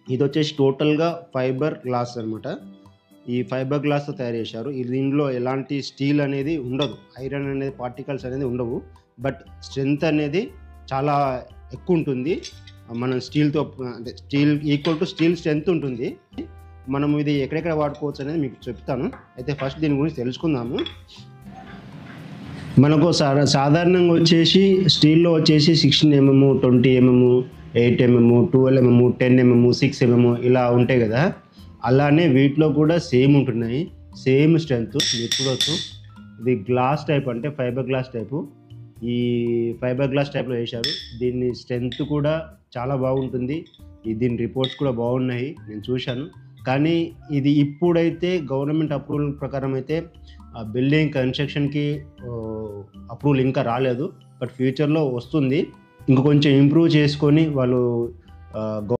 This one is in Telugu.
ఇది వచ్చేసి టోటల్గా ఫైబర్ గ్లాస్ అనమాట. ఈ ఫైబర్ గ్లాస్తో తయారు చేశారు. దీనిలో ఎలాంటి స్టీల్ అనేది ఉండదు, ఐరన్ అనేది పార్టికల్స్ అనేది ఉండవు. బట్ స్ట్రెంగ్త్ అనేది చాలా ఎక్కువ ఉంటుంది. మనం స్టీల్తో అంటే steel equal to steal strength ఉంటుంది. మనం ఇది ఎక్కడెక్కడ వాడుకోవచ్చు అనేది మీకు చెప్తాను. అయితే ఫస్ట్ దీని గురించి తెలుసుకుందాము. మనకు సాధారణంగా వచ్చేసి స్టీల్లో వచ్చేసి 16 mm, 20 mm, 8 mm, 12 mm, 10 mm, 6 mm ఇలా ఉంటాయి కదా. అలానే వీటిలో కూడా సేమ్ ఉంటున్నాయి, సేమ్ స్ట్రెంత్. మీరు చూడవచ్చు, ఇది గ్లాస్ టైప్, అంటే ఫైబర్ గ్లాస్ టైపు. ఈ ఫైబర్ గ్లాస్ టైప్లో వేశారు. దీని స్ట్రెంత్ కూడా చాలా బాగుంటుంది. దీని రిపోర్ట్స్ కూడా బాగున్నాయి, నేను చూశాను. కానీ ఇది ఇప్పుడైతే గవర్నమెంట్ అప్రూవల్ ప్రకారం అయితే బిల్డింగ్ కన్స్ట్రక్షన్కి అప్రూవల్ ఇంకా రాలేదు. బట్ ఫ్యూచర్లో వస్తుంది. ఇంకా కొంచెం ఇంప్రూవ్ చేసుకొని వాళ్ళు